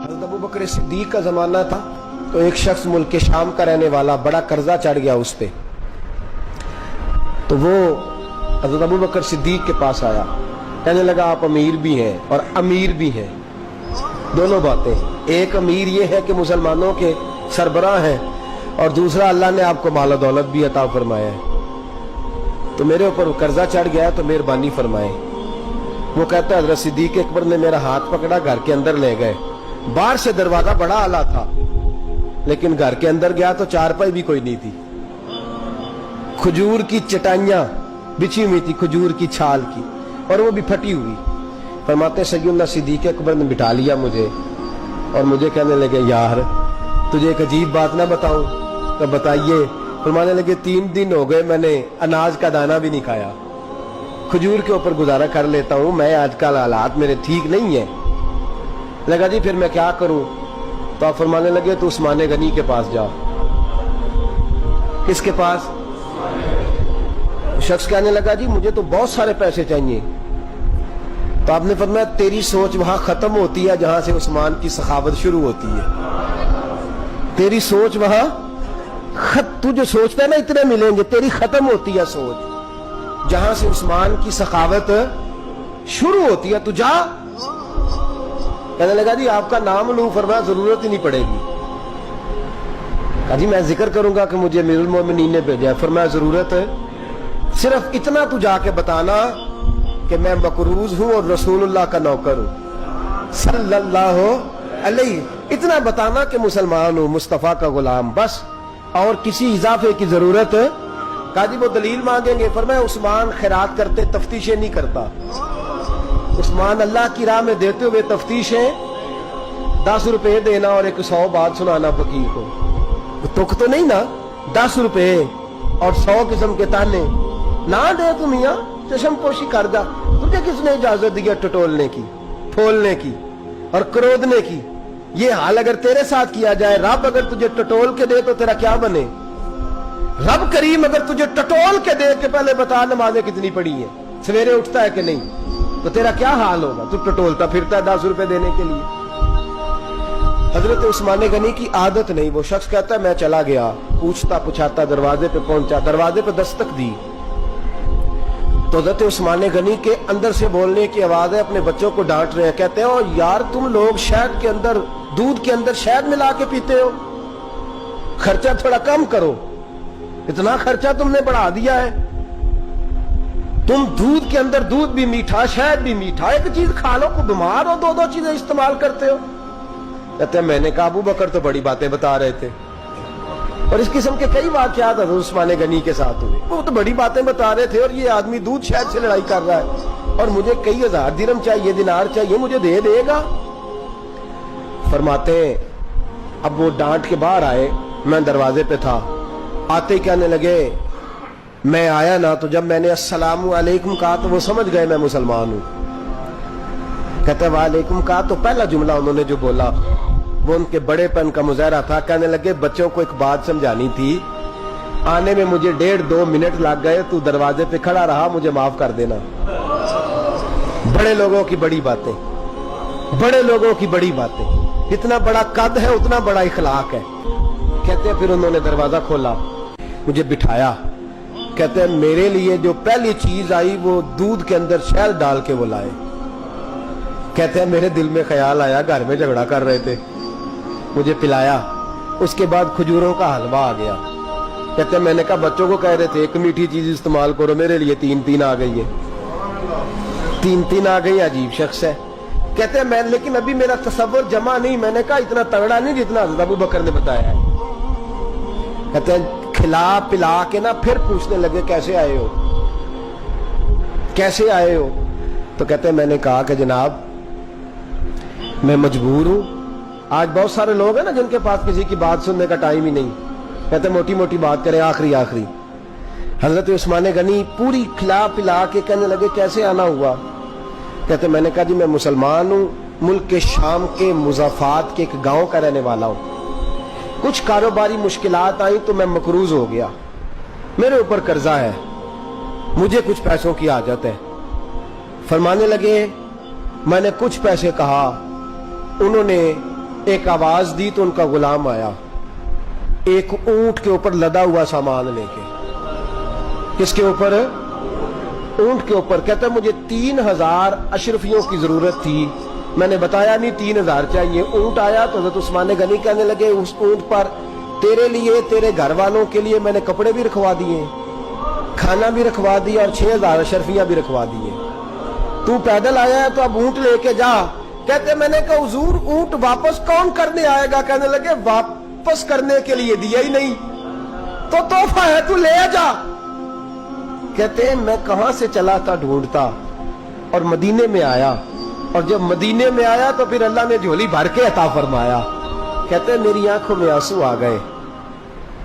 हज़रत अबू बकर सिद्दीक का ज़माना था तो एक शख्स मुल्क के शाम का रहने वाला, बड़ा कर्जा चढ़ गया उस पे, तो वो हज़रत अबू बकर सिद्दीक के पास आया, कहने लगा आप अमीर भी हैं और अमीर भी हैं, दोनों बातें। एक अमीर ये है कि मुसलमानों के सरबराह हैं और दूसरा अल्लाह ने आपको माल दौलत भी अता फरमाया है, तो मेरे ऊपर कर्जा चढ़ गया तो मेहरबानी फरमाए। वो कहता है हज़रत सिद्दीक अकबर ने मेरा हाथ पकड़ा, घर के अंदर ले गए। बाहर से दरवाजा बड़ा आला था लेकिन घर के अंदर गया तो चारपाई भी कोई नहीं थी, खजूर की चटाइयां बिछी हुई थी, खजूर की छाल की, और वो भी फटी हुई। फरमाते सैयदना सिद्दीक अकबर ने बिठा लिया मुझे और मुझे कहने लगे यार तुझे एक अजीब बात ना बताऊं? तो बताइए। फरमाने लगे 3 दिन हो गए मैंने अनाज का दाना भी नहीं खाया, खजूर के ऊपर गुजारा कर लेता हूं, मैं आजकल हालात मेरे ठीक नहीं है। लगा जी फिर मैं क्या करूं? तो आप फरमाने लगे तो उस्मान गनी के पास जा। किसके पास? शख्स कहने लगा जी मुझे तो बहुत सारे पैसे चाहिए। तो आपने फरमाया तेरी सोच वहां खत्म होती है जहां से उस्मान की सखावत शुरू होती है। तेरी सोच वहां तू जो सोचता है ना इतने मिलेंगे, तेरी खत्म होती है सोच जहां से उस्मान की सखावत शुरू होती है। तू जा। कहने लगा जी आपका नाम लूं? फरमाया जरूरत ही नहीं पड़ेगी। कहा जी मैं जिक्र करूंगा कि मुझे अमीरुल मोमिनीन ने भेजा। फरमाया जरूरत है, सिर्फ इतना तू जाके बताना कि मैं मकरूज हूं और रसूलुल्लाह का नौकर हूं सल्लल्लाहु अलैहि, इतना बताना कि मुसलमान हूं, मुस्तफा का गुलाम, बस, और किसी इजाफे की जरूरत। कहा जी वो दलील मांगेंगे। फरमाया उस्मान खैरात करते तफ्तीशें नहीं करता, उस्मान अल्लाह की राह में देते हुए तफ्तीशें 10 रुपए देना और 100 बात सुनाना फकीर को, तुक तो नहीं ना? 10 रुपए और 100 किस्म के ताने ना दे तू मियां, चशम पोशी कर जा। तुझे किसने इजाजत दी है टटोलने की, फोलने की और क्रोधने की? ये हाल अगर तेरे साथ किया जाए, रब अगर तुझे टटोल के दे तो तेरा क्या बने? रब करीम अगर तुझे टटोल के दे के पहले बता नमाजें कितनी पड़ी है, सवेरे उठता है कि नहीं, तो तेरा क्या हाल होगा? तू टटोलता फिरता है 10 रुपए देने के लिए। हजरत उस्मान गनी की आदत नहीं। वो शख्स कहता है मैं चला गया, पूछता पुछाता दरवाजे पे पहुंचा, दरवाजे पे दस्तक दी तो हजरत उस्मान गनी के अंदर से बोलने की आवाज है, अपने बच्चों को डांट रहे हैं। कहते हैं ओ यार तुम लोग शहद के अंदर, दूध के अंदर शहद मिला के पीते हो, खर्चा थोड़ा कम करो, इतना खर्चा तुमने बढ़ा दिया है। तुम दूध के अंदर दूध भी मीठा, शहद भी मीठा, एक चीज खा लो को बीमार हो, 2-2 चीजें इस्तेमाल करते हो। कहते हैं मैंने कहा अबू बकर तो बड़ी बातें बता रहे थे, और इस किस्म के कई वाकयात उस्मान गनी के साथ हुए, वो तो बड़ी बातें बता रहे थे और ये आदमी दूध शहद से लड़ाई कर रहा है और मुझे कई हजार दिरहम चाहिए, दिनार चाहिए, मुझे दे देगा? फरमाते अब वो डांट के बाहर आए, मैं दरवाजे पे था, आते ही कहने लगे मैं आया ना तो जब मैंने अस्सलामु अलैकुम कहा तो वो समझ गए मैं मुसलमान हूं। कहते वालेकुम कहा तो पहला जुमला उन्होंने जो बोला वो उनके बड़ेपन का मुजाहरा था। कहने लगे बच्चों को एक बात समझानी थी, आने में मुझे 1.5-2 मिनट लग गए, तू दरवाजे पे खड़ा रहा, मुझे माफ कर देना। बड़े लोगों की बड़ी बातें, बड़े लोगों की बड़ी बातें, जितना बड़ा कद है उतना बड़ा इखलाक है। कहते हैं फिर उन्होंने दरवाजा खोला, मुझे बिठाया। कहते हैं मेरे लिए जो पहली चीज आई वो दूध के अंदर शहद डाल के वो लाए। कहते हैं मेरे दिल में ख्याल आया घर में झगड़ा कर रहे थे, मुझे पिलाया, उसके बाद खजूरों का हलवा आ गया। कहते हैं मैंने कहा बच्चों को कह रहे थे एक मीठी चीज इस्तेमाल करो, मेरे लिए 3-3 आ गई है, 3-3 आ गई, अजीब शख्स है। कहते हैं मैं, लेकिन अभी मेरा तसव्वुर जमा नहीं। मैंने कहा इतना तगड़ा नहीं जितना हज़रत अबू बकर ने बताया है। कहते हैं खिला पिला के ना फिर पूछने लगे कैसे आए हो, कैसे आए हो? तो कहते हैं मैंने कहा कि जनाब मैं मजबूर हूं। आज बहुत सारे लोग हैं ना जिनके पास किसी की बात सुनने का टाइम ही नहीं, कहते मोटी मोटी बात करें, आखिरी आखिरी। हजरत उस्मान गनी पूरी खिला पिला के कहने लगे कैसे आना हुआ? कहते मैंने कहा जी मैं मुसलमान हूं, मुल्क के शाम के मुज़ाफात के एक गांव का रहने वाला हूं, कुछ कारोबारी मुश्किलात आई तो मैं मकरूज हो गया, मेरे ऊपर कर्जा है, मुझे कुछ पैसों की आजत है। फरमाने लगे मैंने कुछ पैसे कहा, उन्होंने ایک آواز دی تو ان کا غلام آیا ایک اونٹ کے اوپر لدا ہوا سامان لے کے. کس کے اوپر؟ اونٹ کے اوپر. کہتا ہے مجھے 3000 اشرفیوں کی ضرورت تھی, میں نے بتایا نہیں 3000 چاہیے. اونٹ آیا تو حضرت عثمان غنی کہنے لگے اس اونٹ پر تیرے لیے تیرے گھر والوں کے لیے میں نے کپڑے بھی رکھوا دیے, کھانا بھی رکھوا دیا اور 6000 اشرفیاں بھی رکھوا دیے. تو پیدل آیا ہے تو اب اونٹ لے کے جا. کہتے میں نے کہا حضور اونٹ واپس کون کرنے آئے گا؟ کہنے لگے واپس کرنے کے لیے دیا ہی نہیں تو تحفہ ہے تو لے جا. کہتے ہیں میں کہاں سے چلا تھا ڈھونڈتا اور مدینے میں آیا, اور جب مدینے میں آیا تو پھر اللہ نے جھولی بھر کے عطا فرمایا. کہتے ہیں میری آنکھوں میں آنسو آ گئے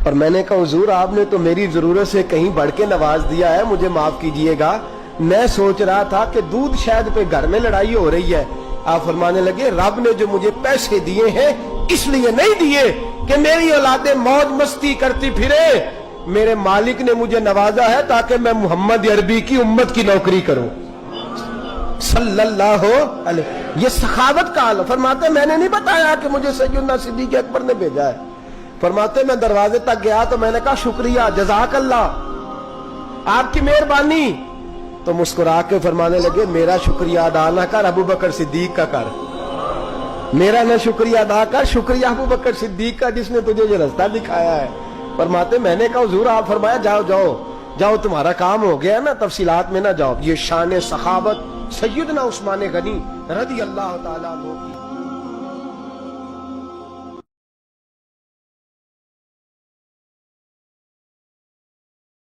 اور میں نے کہا حضور آپ نے تو میری ضرورت سے کہیں بڑھ کے نواز دیا ہے, مجھے معاف کیجئے گا. میں سوچ رہا تھا کہ دودھ شاید پہ گھر میں لڑائی ہو رہی ہے. آپ فرمانے لگے رب نے جو مجھے پیسے دیے ہیں اس لیے نہیں دیے کہ میری اولادیں موج مستی کرتی پھرے, میرے مالک نے مجھے نوازا ہے تاکہ میں محمد عربی کی امت کی نوکری کروں صلی اللہ علیہ. یہ سخاوت کا حال. فرماتے میں نے نہیں بتایا کہ مجھے سیدنا صدیق اکبر نے بھیجا ہے. فرماتے میں دروازے تک گیا تو میں نے کہا شکریہ جزاک اللہ آپ کی مہربانی. تو مسکرا کے فرمانے لگے میرا شکریہ ادا نہ کر, ابو بکر صدیق کا کر. میرا نہ شکریہ ادا کر, شکریہ ابو بکر صدیق کا جس نے تجھے یہ رستہ دکھایا ہے. فرماتے میں نے کہا حضور آپ فرمایا جاؤ جاؤ جاؤ تمہارا کام ہو گیا نا, تفصیلات میں نہ جاؤ. یہ شان سخاوت سیدنا عثمان غنی رضی اللہ تعالیٰ عنہ کی.